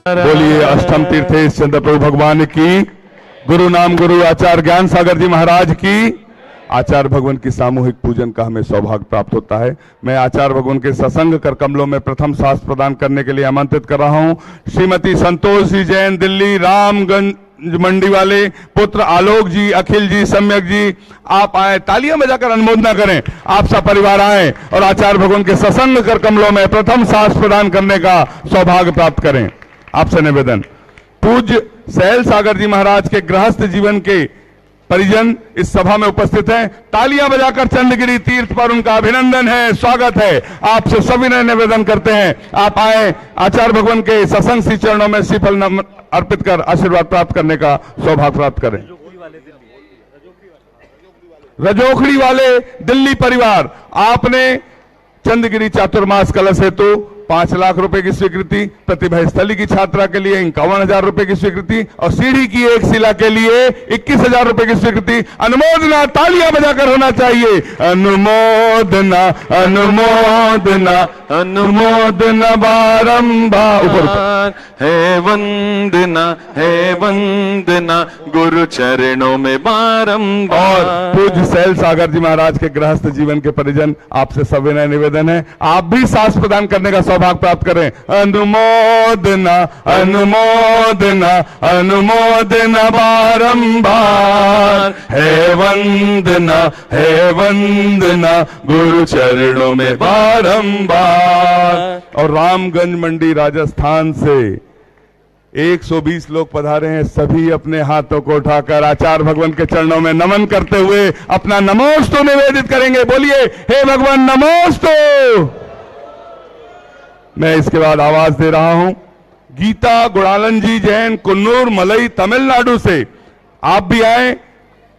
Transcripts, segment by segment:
बोलिए अष्टम तीर्थेश चंद्र प्रभु भगवान की, गुरु नाम गुरु आचार्य ज्ञान सागर जी महाराज की। आचार्य भगवान की सामूहिक पूजन का हमें सौभाग्य प्राप्त होता है। मैं आचार्य भगवान के सत्संग कर कमलों में प्रथम सास प्रदान करने के लिए आमंत्रित कर रहा हूं श्रीमती संतोष जी जैन, दिल्ली, रामगंज मंडी वाले, पुत्र आलोक जी, अखिल जी, सम्यक जी, आप आए, तालियां बजाकर अनुमोदना करें। आप सब परिवार आए और आचार्य भगवान के सत्संग कर कमलों में प्रथम सास प्रदान करने का सौभाग्य प्राप्त करें। आपसे निवेदन, पूज्य सहल सागर जी महाराज के गृहस्थ जीवन के परिजन इस सभा में उपस्थित हैं। तालियां बजाकर चंद्रगिरी तीर्थ पर उनका अभिनंदन है, स्वागत है। आपसे सभी ने निवेदन करते हैं, आप आए, आचार्य भगवान के सत्संग श्री चरणों में श्रीफल अर्पित कर आशीर्वाद प्राप्त करने का सौभाग्य प्राप्त करें। रजोखड़ी वाले दिल्ली परिवार, आपने चंद्रगिरी चातुर्मास कलश हेतु 5 लाख रुपए की स्वीकृति, प्रतिभा स्थली की छात्रा के लिए 51,000 रुपए की स्वीकृति और सीढ़ी की एक शिला के लिए 21,000 रुपए की स्वीकृति। अनुमोदना तालियां बजाकर होना चाहिए। अनुमोदना अनुमोदना अनुमोदना बारंबार है वंदना गुरु चरणों में बारंबार। और पूज्य सहल सागर जी महाराज के गृहस्थ जीवन के परिजन, आपसे सविनय निवेदन है, आप भी सास प्रदान करने का सौभाग्य प्राप्त करें। अनुमोदना अनुमोदना अनुमोदना बारंबार है वंदना गुरु चरणों में बारंबार। और रामगंज मंडी राजस्थान से 120 लोग पधारे हैं। सभी अपने हाथों को उठाकर आचार्य भगवान के चरणों में नमन करते हुए अपना नमोस्तु निवेदित करेंगे। बोलिए, हे भगवान नमोस्तु। मैं इसके बाद आवाज दे रहा हूं गीता गुड़ालन जी जैन, कुन्नूर, मलई, तमिलनाडु से। आप भी आए,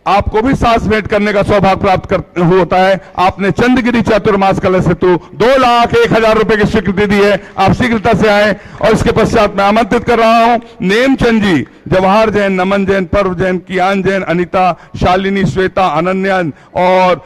आपको भी सांस भेंट करने का सौभाग्य प्राप्त होता है। आपने चंद्रगिरी चातुर्मास कलश हेतु 2,01,000 रुपए की स्वीकृति दी है। आप शीघ्रता से आए। और इसके पश्चात मैं आमंत्रित कर रहा हूं नेमचंद जी, जवाहर जैन, नमन जैन, पर्व जैन, कियान जैन, अनिता, शालिनी, श्वेता, अनन्या और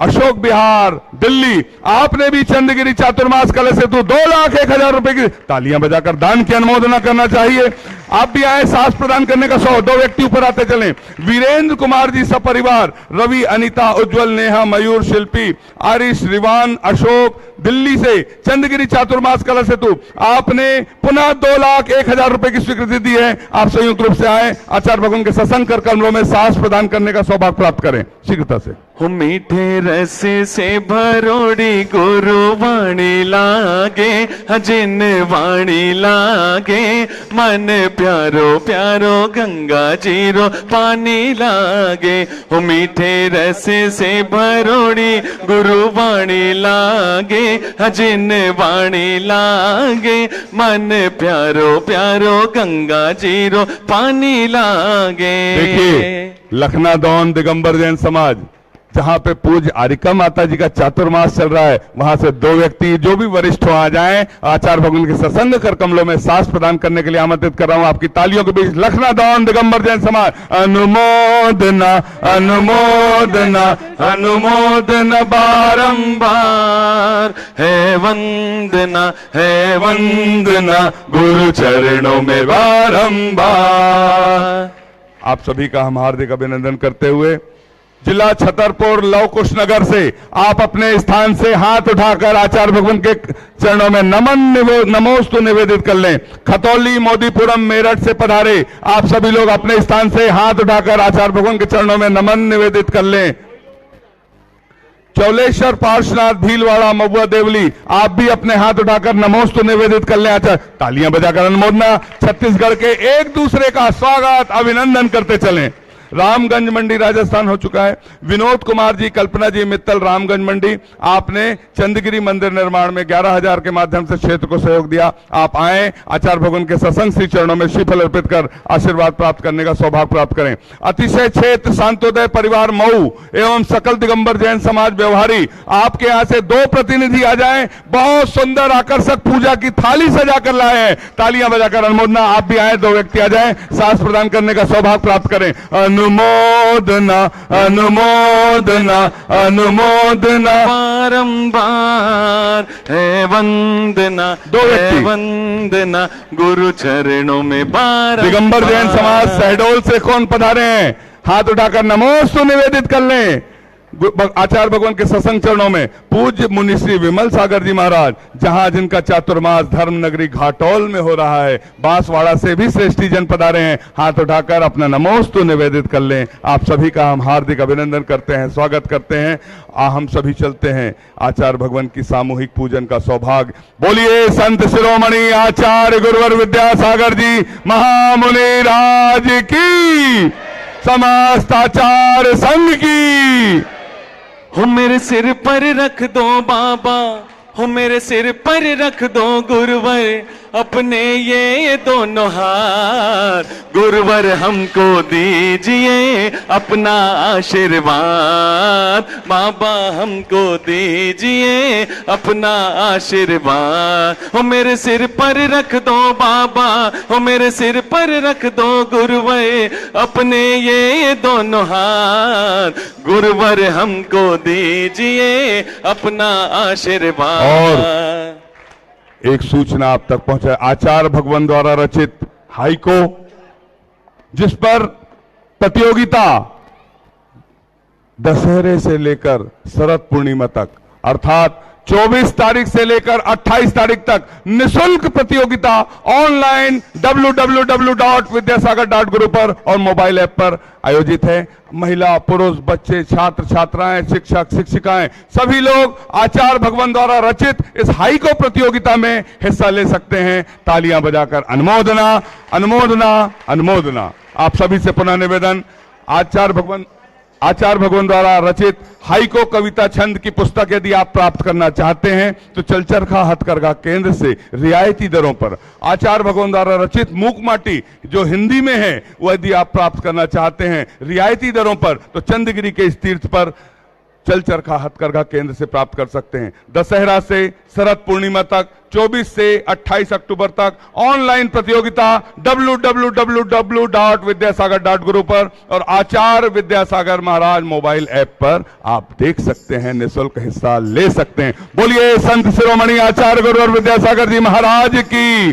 अशोक बिहार, दिल्ली। आपने भी चंद्रगिरी चातुर्मास कलश हेतु 2,01,000 रुपए की, तालियां बजाकर दान की अनुमोदना करना चाहिए। आप भी आए सास प्रदान करने का 2 व्यक्ति ऊपर आते चलें। वीरेंद्र कुमार जी सपरिवार, रवि, अनिता, उज्जवल, नेहा, मयूर, शिल्पी, आरिश, रिवान, अशोक, दिल्ली से चंद्रगिरी चातुर्मास कलश हेतु आपने पुनः 2,01,000 रुपए की स्वीकृति दी है। आप संयुक्त रूप से आए, आचार्य भगवान के सत्संग कर कमलों में सास प्रदान करने का सौभाग्य प्राप्त करें शीघ्रता से। हो मीठे रस से भरोड़ी गुरु वाणी लागे, जिन वाणी लागे मन प्यारो प्यारो गंगा जीरो पानी लागे। हो मीठे रस से भरोड़ी गुरु वाणी लागे, जिन वाणी लागे मन प्यारो प्यारो गंगा जीरो पानी लागे। देखिए, लखनादौन दिगंबर जैन समाज, जहां पे पूज्य आरिका माता जी का चातुर्मास चल रहा है, वहां से 2 व्यक्ति जो भी वरिष्ठ हो आ जाएं। आचार्य भगवान के सत्संग कर कमलों में सास प्रदान करने के लिए आमंत्रित कर रहा हूं आपकी तालियों के बीच। लखनादौन दिगंबर जैन समाज, अनुमोदना अनुमोदना अनुमोदना बारंबार है वंदना गुरु चरणों में बारंबार। आप सभी का हम हार्दिक अभिनंदन करते हुए जिला छतरपुर लव कुश नगर से आप अपने स्थान से हाथ उठाकर आचार्य भगवान के चरणों में नमोस्तु निवेदित कर लें। खतौली, मोदीपुरम, मेरठ से पधारे आप सभी लोग अपने स्थान से हाथ उठाकर आचार्य भगवान के चरणों में नमन निवेदित कर लें। चौलेश्वर, पार्श्वनाथ, भीलवाड़ा, महुआ, देवली, आप भी अपने हाथ उठाकर नमोस्तु निवेदित कर लें। आचार्य तालियां बजाकर अनुमोदना। छत्तीसगढ़ के एक दूसरे का स्वागत अभिनंदन करते चलें। रामगंज मंडी राजस्थान हो चुका है। विनोद कुमार जी, कल्पना जी मित्तल, रामगंज मंडी, आपने चंद्रगिरी मंदिर निर्माण में 11,000 के माध्यम से क्षेत्र को सहयोग दिया। आप आए, आचार्य भगवान के सत्संग श्री चरणों में श्रीफल अर्पित कर आशीर्वाद प्राप्त करने का सौभाग्य प्राप्त करें। अतिशय क्षेत्र शांतोदय परिवार मऊ एवं सकल दिगंबर जैन समाज व्यवहारी, आपके यहां से 2 प्रतिनिधि आ जाएं। बहुत सुंदर आकर्षक पूजा की थाली सजाकर लाए हैं। तालियां बजाकर अनुमोदना। आप भी आए, 2 व्यक्ति आ जाएं, सास प्रदान करने का सौभाग्य प्राप्त करें। अनुमोदना अनुमोदना अनुमोदना। बारंबार है वंदना, दो व्यक्ति। है वंदना गुरु चरणों में बार। दिगंबर जैन समाज शहडोल से कौन पधारे हैं? हाथ उठाकर नमोस्तु निवेदित कर लें। आचार्य भगवान के सत्संग चरणों में पूज्य मुनि श्री विमल सागर जी महाराज, जहां जिनका चातुर्मास धर्म नगरी घाटोल में हो रहा है, बांसवाड़ा से भी श्रेष्ठी जन पधारे हैं। हाथ उठाकर अपना नमोस्तु निवेदित कर लें। आप सभी का हम हार्दिक अभिनंदन करते हैं, स्वागत करते हैं। हम सभी चलते हैं आचार्य भगवान की सामूहिक पूजन का सौभाग्य। बोलिए संत शिरोमणि आचार्य गुरुवर विद्यासागर जी महामुनि राज की, समस्त आचार्य संघ की। हो मेरे सिर पर रख दो बाबा, हो मेरे सिर पर रख दो गुरुवर, अपने ये दोनों हाथ। गुरुवर हमको दीजिए अपना आशीर्वाद, बाबा हमको दीजिए अपना आशीर्वाद। हो मेरे सिर पर रख दो बाबा, हो मेरे सिर पर रख दो गुरुवर, अपने ये दोनों हाथ। गुरुवर हमको दीजिए अपना आशीर्वाद। और एक सूचना आप तक पहुंचा, आचार्य भगवान द्वारा रचित हाइको, जिस पर प्रतियोगिता दशहरे से लेकर शरद पूर्णिमा तक, अर्थात 24 तारीख से लेकर 28 तारीख तक निशुल्क प्रतियोगिता ऑनलाइन www.vidyasagar.guru पर और मोबाइल ऐप पर आयोजित है। महिला, पुरुष, बच्चे, छात्र छात्राएं, शिक्षक शिक्षिकाएं, सभी लोग आचार्य भगवान द्वारा रचित इस हाइको प्रतियोगिता में हिस्सा ले सकते हैं। तालियां बजाकर अनुमोदना अनुमोदना अनुमोदना। आप सभी से पुनः निवेदन, आचार्य भगवान द्वारा रचित हाइको कविता छंद की पुस्तक यदि आप प्राप्त करना चाहते हैं तो चलचरखा हथकरघा केंद्र से रियायती दरों पर आचार्य भगवान द्वारा रचित मूक माटी जो हिंदी में है वो यदि आप प्राप्त करना चाहते हैं रियायती दरों पर, तो चंदगिरी के इस तीर्थ पर चलचरखा हथकरघा केंद्र से प्राप्त कर सकते हैं। दशहरा से शरद पूर्णिमा तक 24 से 28 अक्टूबर तक ऑनलाइन प्रतियोगिता www.vidyasagar.guru पर और आचार्य विद्यासागर महाराज मोबाइल ऐप पर आप देख सकते हैं, निःशुल्क हिस्सा ले सकते हैं। बोलिए संत शिरोमणि आचार्य गुरुवर विद्यासागर जी महाराज की।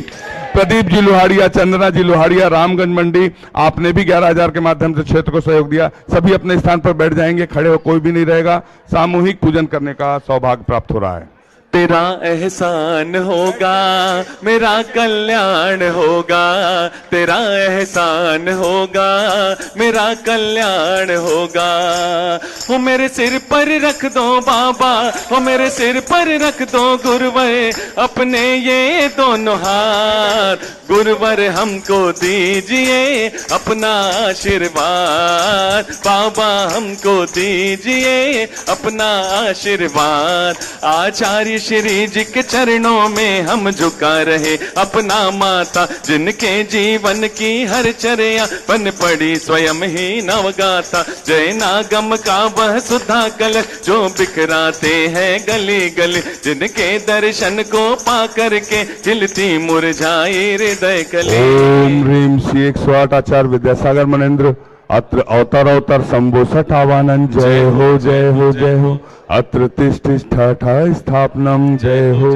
प्रदीप जी लोहाड़िया, चंदना जी लोहाड़िया, रामगंज मंडी, आपने भी 11,000 के माध्यम से क्षेत्र को सहयोग दिया। सभी अपने स्थान पर बैठ जाएंगे, खड़े हो कोई भी नहीं रहेगा। सामूहिक पूजन करने का सौभाग्य प्राप्त हो रहा है। तेरा एहसान होगा मेरा कल्याण होगा, तेरा एहसान होगा मेरा कल्याण होगा। वो मेरे सिर पर रख दो बाबा, वो मेरे सिर पर रख दो गुरुवर, अपने ये दोनों हाथ। गुरुवर हमको दीजिए अपना आशीर्वाद, बाबा हमको दीजिए अपना आशीर्वाद। आचार्य श्री जी के चरणों में हम झुका रहे अपना माता, जिनके जीवन की हर चर्या बन पड़ी स्वयं ही नवगाथा। जय नागम का वह सुधा कलश जो बिखराते हैं गली गली, जिनके दर्शन को पा करके खिलती मुरझाई हृदय कली। ओम ह्रीम श्री 108 आचार्य विद्यासागर मनेन्द्र अत्र अवतर शंभो सठावानन। जय हो जय हो जय हो। अत्र तिष्ठा स्थापनम। जय हो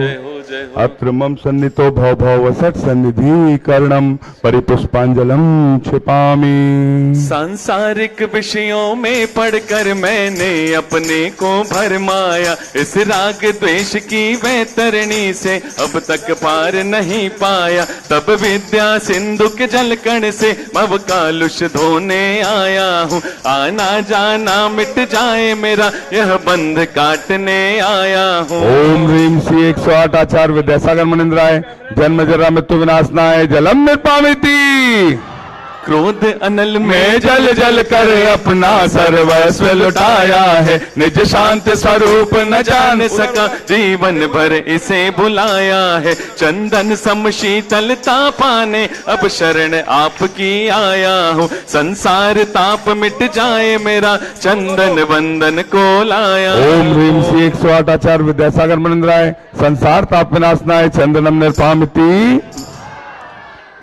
अत्र मम सन्नितो भव भव सट सन्निधि कर्णम परिपुष्पांजलम क्षिपामि। सांसारिक विषयों में पढ़कर मैंने अपने को भरमाया, इस राग द्वेष की वैतरणी से अब तक पार नहीं पाया। तब विद्या सिंधु के जलकण से भव कालुष धोने आया हूँ, आना जाना मिट जाए मेरा यह बंध काटने आया हूँ। ओम ह्रीम श्री 108 आचार्य विद्यासागर मनेन्द्राय। जन्म जरा मृत्यु विनाशनाय जलम निर्पामिति। क्रोध अनल में जल जल कर अपना सर्वस्व लुटाया है, निज शांत स्वरूप न जान सका जीवन भर इसे बुलाया है। चंदन सम शीतलता पाने अब शरण आपकी आया हूँ, संसार ताप मिट जाए मेरा चंदन वंदन को लाया। ओम ह्रीम श्री 108 आचार्य विद्यासागर मनेन्द्राय। संसार ताप विनाशनाय चंदनम निर्पामिति।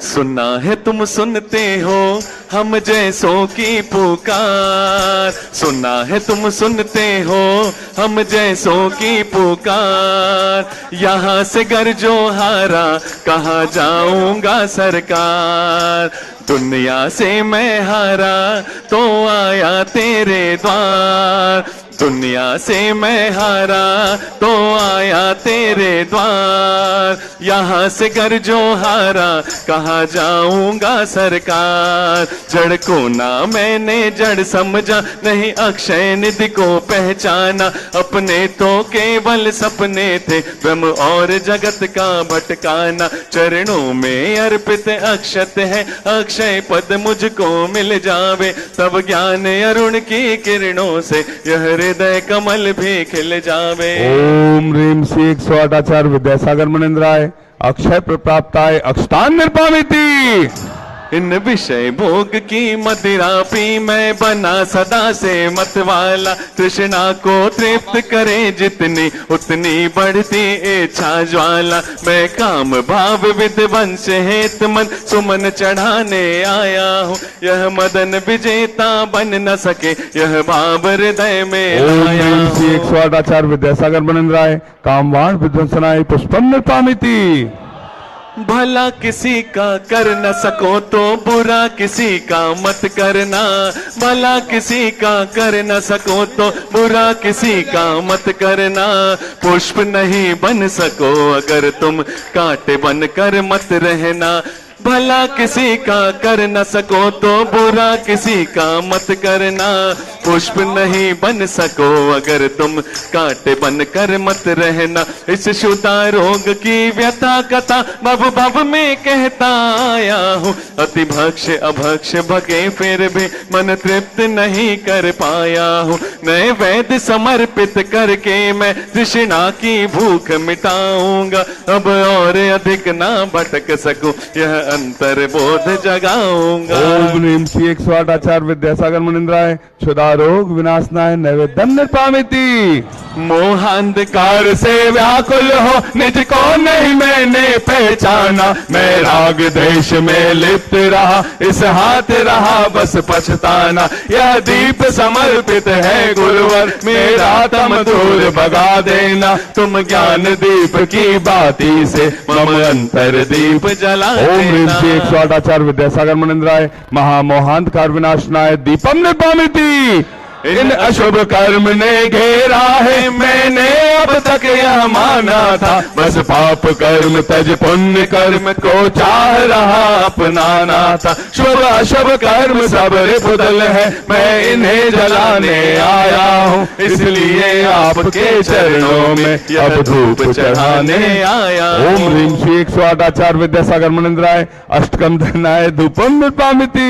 सुना है तुम सुनते हो हम जैसों की पुकार, सुना है तुम सुनते हो हम जैसों की पुकार। यहाँ से घर जो हारा कहाँ जाऊंगा सरकार, दुनिया से मैं हारा तो आया तेरे द्वार, दुनिया से मैं हारा तो आया तेरे द्वार। यहाँ से घर जो हारा कहाँ जाऊंगा सरकार। जड़ को ना मैंने जड़ समझा, नहीं अक्षय निधि को पहचाना, अपने तो केवल सपने थे ब्रह्म और जगत का भटकाना। चरणों में अर्पित अक्षत है, अक्षय पद मुझको मिल जावे, तब ज्ञान अरुण की किरणों से यह हृदय कमल भी खिल जावे। ओम ह्रीम श्री 108 आचार्य विद्यासागर मुनिंद्राय अक्षय प्राप्ताय अक्षतान निर्पामिति। इन विषय भोग की मदिरा पी मैं बना सदा से मतवाला, तृष्णा को तृप्त करे जितनी उतनी बढ़ती इच्छा ज्वाला। मैं काम भाव विध्वंस हेत मन सुमन चढ़ाने आया हूँ, यह मदन विजेता बन न सके यह भाव हृदय में आया हूँ। 108 आचार्य विद्यासागर मुनिंद्राय कामवाण विध्वंसनाय पुष्पम निर्पामिति। भला किसी का कर न सको तो बुरा किसी का मत करना, भला किसी का कर न सको तो बुरा किसी का मत करना। पुष्प नहीं बन सको अगर तुम कांटे बन कर मत रहना, भला किसी का कर न सको तो बुरा किसी का मत करना। पुष्प नहीं बन सको अगर तुम कांटे बन कर मत रहना। इस शुदा रोग की व्यथा कथा भव भव में कहता आया हूँ, अति भक्ष अभक्ष भगे फिर भी मन तृप्त नहीं कर पाया हूँ। नए वैद्य समर्पित करके मैं तृष्णा की भूख मिटाऊंगा, अब और अधिक ना भटक सकूं यह अंतर बोध जगाऊंगा। ओम ह्रीम श्री 108 आचार्य विद्यासागर मुनिंद्राय क्षुधा रोग विनाशनाय नैवेद्यम निर्पामिति। मोहांधकार से व्याकुल हो निज को नहीं मैंने पहचाना, मैं राग देश में लिप्त रहा इस हाथ रहा बस पछताना। यह दीप समर्पित है गुरुवर मेरा तम दूर भगा देना, तुम ज्ञान दीप की बाती से मम अंतर दीप जला देना। 108 आचार्य विद्यासागर मुनिंद्राय महामोहांधकार विनाशनाय दीपम निर्पामिति। इन अशुभ कर्म ने घेरा है मैंने अब तक यह माना था, बस पाप कर्म तज पुण्य कर्म को चाह रहा अपनाना था। शुभ अशुभ कर्म सब रिपुदल है मैं इन्हें जलाने आया हूँ, इसलिए आपके चरणों में अब धूप चढ़ाने आया। ओम ह्रीम श्री 108 आचार्य विद्यासागर मुनिंद्राय अष्टकम धनाय धूपम निर्पामिति।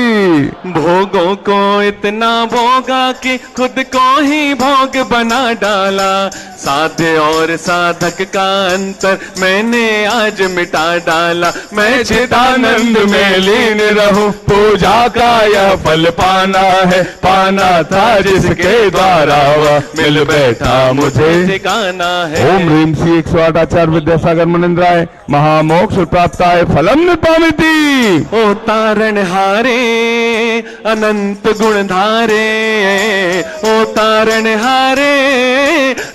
भोगों को इतना भोगा कि खुद को ही भोग बना डाला, साध्य और साधक का अंतर मैंने आज मिटा डाला। मैं चिदानंद में लीन रहूं पूजा का यह फल पाना है, पाना था जिसके द्वारा वह मिल बैठा मुझे ठिकाना है। ओम ह्रीम श्री 108 आचार्य विद्यासागर मुनिंद्राय महामोक्ष प्राप्ताय फलम निर्पामिति। ओ तारण हारे अनंत गुण धारे, ओ तारण हारे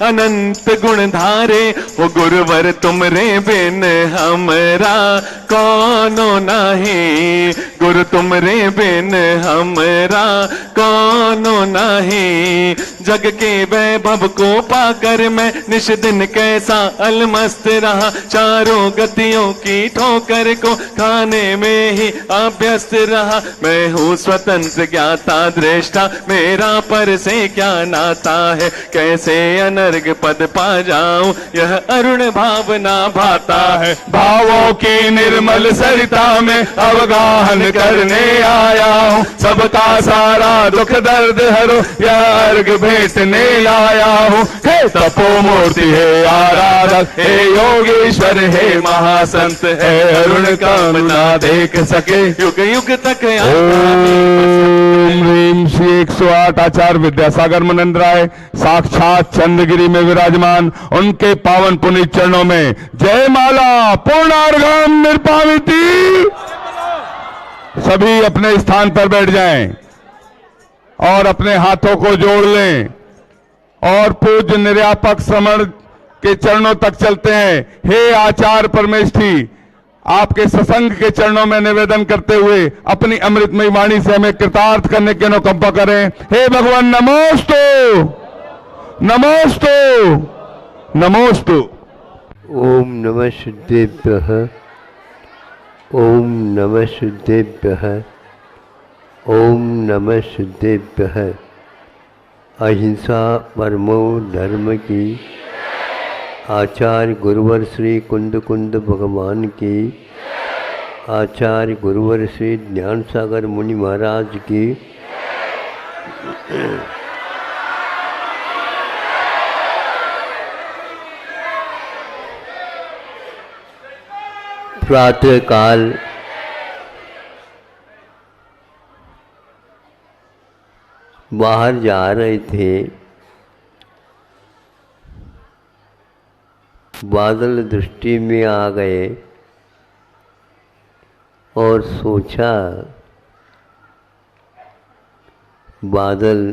अनंत गुण धारे। ओ गुरुवर तुमरे बिन हमरा कौनो नहीं, गुरु तुमरे बिन हमरा कौनो नहीं। जग के वैभव को पाकर मैं निश दिन कैसा अलमस्त रहा, चारों गतियों की ठोकर को खाने में ही अभ्यस्त रहा। मैं हूँ स्वतंत्र ज्ञाता दृष्टा मेरा पर से क्या नाता है, कैसे अनर्ग पद पा जाऊं यह अरुण भावना भाता है। भावों की निर्मल सरिता में अवगाहन करने आया हूँ, सबका सारा दुख दर्द हरो यह अर्घ भेंटने आया हूँ। हे तपो मूर्ति है आराधक, हे योगेश्वर हे महासंत, है अरुण कामना देख सके युग युग तक। ओम ह्रीम श्री 108 आचार्य विद्यासागर मुनिंद्राय साक्षात चंद्रगिरी में विराजमान उनके पावन पुनीत चरणों में जय माला पूर्णार्घम निर्पामिति। सभी अपने स्थान पर बैठ जाएं और अपने हाथों को जोड़ लें और पूज्य निर्यापक श्रमण के चरणों तक चलते हैं। हे आचार्य परमेष्ठी, आपके सत्संग के चरणों में निवेदन करते हुए अपनी अमृतमयी वाणी से हमें कृतार्थ करने की अनुकंपा करें। हे भगवान, नमोस्तु नमोस्तु नमोस्तु। ओम नमः शुद्धेभ्यः, ओम नमः शुद्धेभ्यः, ओम नमः शुद्धेभ्यः। अहिंसा परमो धर्म की, आचार्य गुरुवर श्री कुंद कुंद भगवान की, आचार्य गुरुवर श्री ज्ञान सागर मुनि महाराज की, प्रातः काल बाहर जा रहे थे, बादल दृष्टि में आ गए और सोचा बादल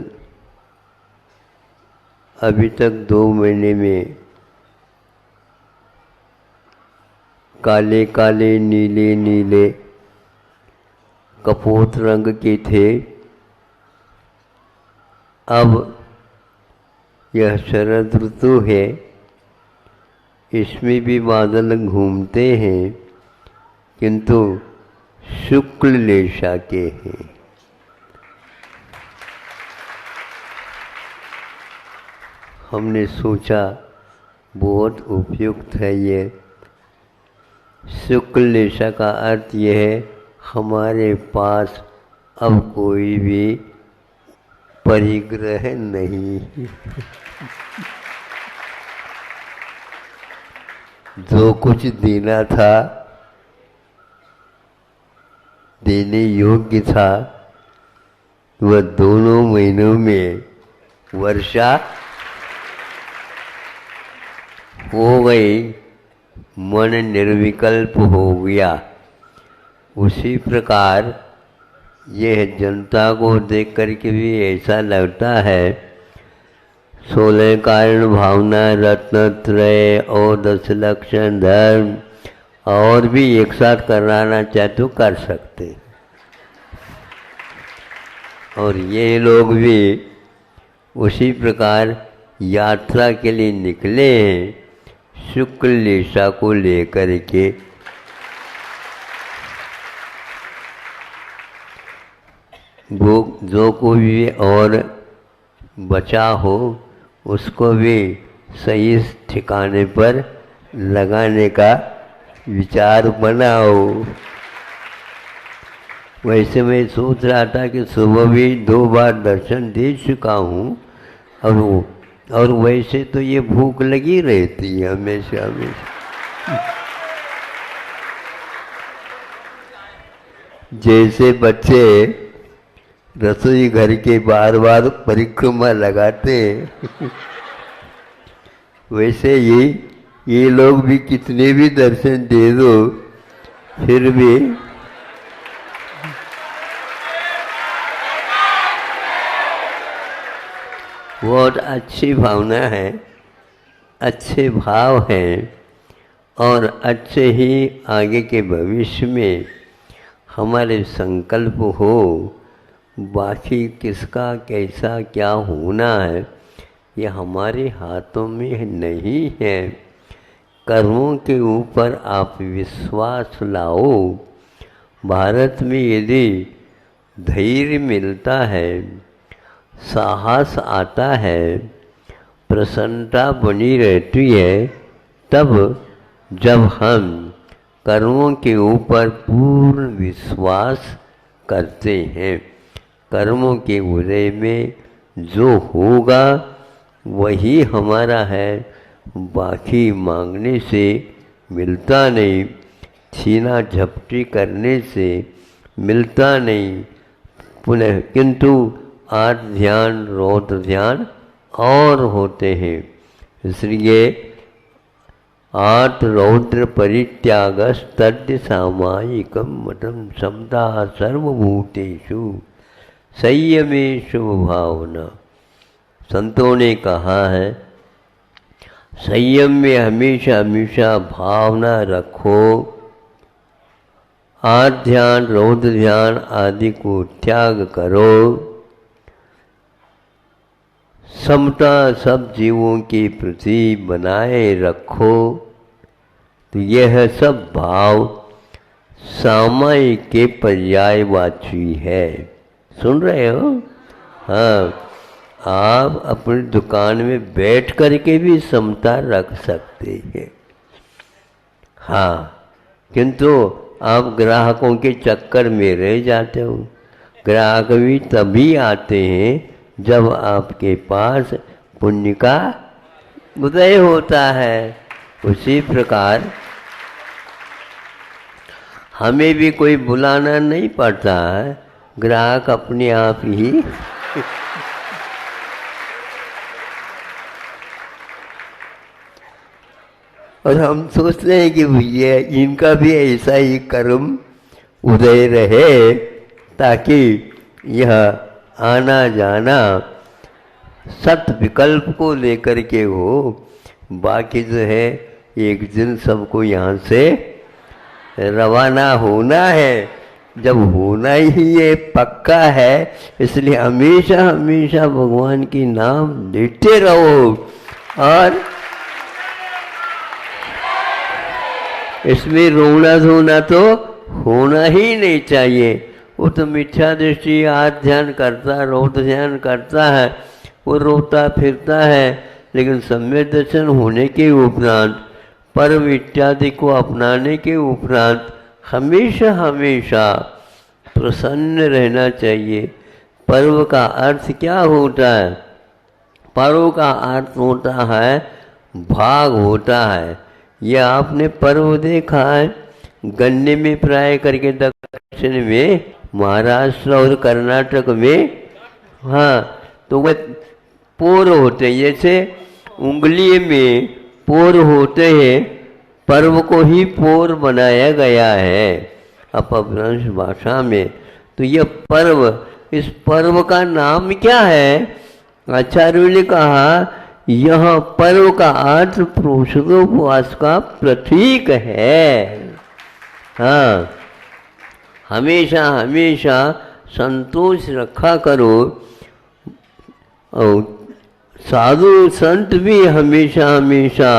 अभी तक 2 महीने में काले काले नीले नीले कपोत रंग के थे। अब यह शरद ऋतु है, इसमें भी बादल घूमते हैं, किंतु शुक्ल लेशा के हैं। हमने सोचा बहुत उपयुक्त है ये। शुक्ल लेशा का अर्थ यह है हमारे पास अब कोई भी परिग्रह नहीं। जो कुछ देना था, देने योग्य था, वह दोनों महीनों में वर्षा हो गई, मन निर्विकल्प हो गया। उसी प्रकार यह जनता को देख करके भी ऐसा लगता है 16 कारण भावना, रत्नत्रय और 10 लक्षण धर्म और भी एक साथ कराना चाहे तो कर सकते। और ये लोग भी उसी प्रकार यात्रा के लिए निकले हैं शुक्ल लेशा को लेकर के। वो जो कोई भी और बचा हो उसको भी सही ठिकाने पर लगाने का विचार बनाओ। वैसे मैं सोच रहा था कि सुबह भी 2 बार दर्शन दे चुका हूँ, और वैसे तो ये भूख लगी रहती है हमेशा हमेशा। जैसे बच्चे रसोई घर के बार बार परिक्रमा लगाते हैं वैसे ये लोग भी कितने भी दर्शन दे दो फिर भी बहुत अच्छी भावना है, अच्छे भाव हैं, और अच्छे ही आगे के भविष्य में हमारे संकल्प हो। बाकी किसका कैसा क्या होना है ये हमारे हाथों में नहीं है। कर्मों के ऊपर आप विश्वास लाओ। भारत में यदि धैर्य मिलता है, साहस आता है, प्रसन्नता बनी रहती है, तब जब हम कर्मों के ऊपर पूर्ण विश्वास करते हैं। कर्मों के उदय में जो होगा वही हमारा है, बाकी मांगने से मिलता नहीं, छीना झपटी करने से मिलता नहीं। पुनः किंतु आर्त ध्यान, रौद्र ध्यान और होते हैं। इसलिए आर्त रौद्र परित्यागस्तद्य सामायिकम मतम समता सर्वभूतेषु संयमेषु भावना। संतों ने कहा है संयम में हमेशा हमेशा भावना रखो, आर्त ध्यान रौद्र ध्यान आदि को त्याग करो, समता सब जीवों के प्रति बनाए रखो। तो यह सब भाव सामायिक के पर्यायवाची है। सुन रहे हो? हाँ, आप अपनी दुकान में बैठ करके भी समता रख सकते हैं। हाँ, किंतु आप ग्राहकों के चक्कर में रह जाते हो। ग्राहक भी तभी आते हैं जब आपके पास पुण्य का उदय होता है। उसी प्रकार हमें भी कोई बुलाना नहीं पड़ता है, ग्राहक अपने आप ही और हम सोचते हैं कि ये इनका भी ऐसा ही कर्म उदय रहे ताकि यह आना जाना सत विकल्प को लेकर के हो। बाकी जो है एक दिन सबको यहाँ से रवाना होना है। जब होना ही ये पक्का है, इसलिए हमेशा हमेशा भगवान की नाम लेते रहो। और इसमें रोना धोना तो होना ही नहीं चाहिए। वो तो मिथ्या दृष्टि आर्त ध्यान करता, रौद्र ध्यान करता है, वो रोता फिरता है, लेकिन सम्यक दर्शन होने के उपरांत, पर्व इत्यादि को अपनाने के उपरांत हमेशा हमेशा प्रसन्न रहना चाहिए। पर्व का अर्थ क्या होता है? पर्व का अर्थ होता है भाग होता है। यह आपने पर्व देखा है गन्ने में प्राय करके दक्षिण में, महाराष्ट्र और कर्नाटक में। हाँ, तो वह पोर होते हैं, जैसे उंगली में पोर होते हैं, पर्व को ही पोर बनाया गया है अपभ्रंश भाषा में। तो यह पर्व, इस पर्व का नाम क्या है? आचार्यों ने कहा यह पर्व का अर्थ पुरुषोपवास का प्रतीक है। हाँ, हमेशा हमेशा संतोष रखा करो। और साधु संत भी हमेशा हमेशा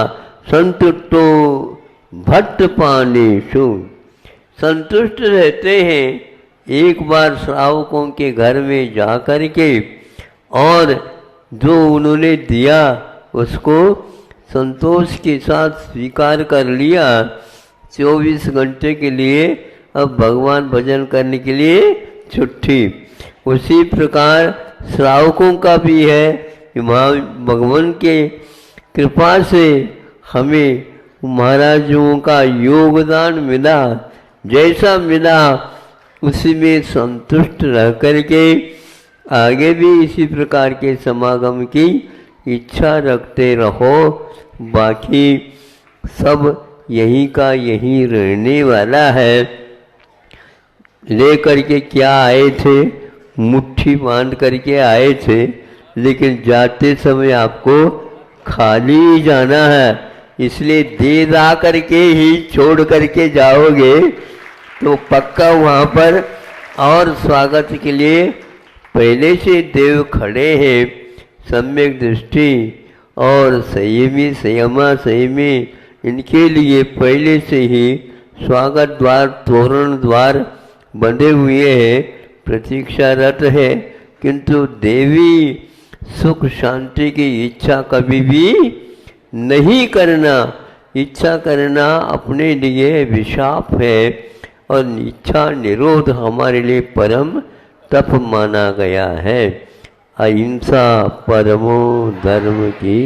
संतुष्टो भट्ट पानेषु संतुष्ट रहते हैं। एक बार श्रावकों के घर में जा कर के और जो उन्होंने दिया उसको संतोष के साथ स्वीकार कर लिया। 24 घंटे के लिए अब भगवान भजन करने के लिए छुट्टी। उसी प्रकार श्रावकों का भी है, भगवान के कृपा से हमें महाराजों का योगदान मिला, जैसा मिला उसी में संतुष्ट रह करके आगे भी इसी प्रकार के समागम की इच्छा रखते रहो। बाकी सब यहीं का यहीं रहने वाला है। ले करके क्या आए थे? मुट्ठी बांध करके आए थे, लेकिन जाते समय आपको खाली ही जाना है। इसलिए देर आ करके ही छोड़ करके जाओगे तो पक्का वहाँ पर और स्वागत के लिए पहले से देव खड़े हैं। सम्यक दृष्टि और संयमी संयमा संयमी, इनके लिए पहले से ही स्वागत द्वार तोरण द्वार बंधे हुए हैं, प्रतीक्षारत है। किंतु देवी सुख शांति की इच्छा कभी भी नहीं करना। इच्छा करना अपने लिए विशाप है और इच्छा निरोध हमारे लिए परम तप माना गया है। अहिंसा परमो धर्म की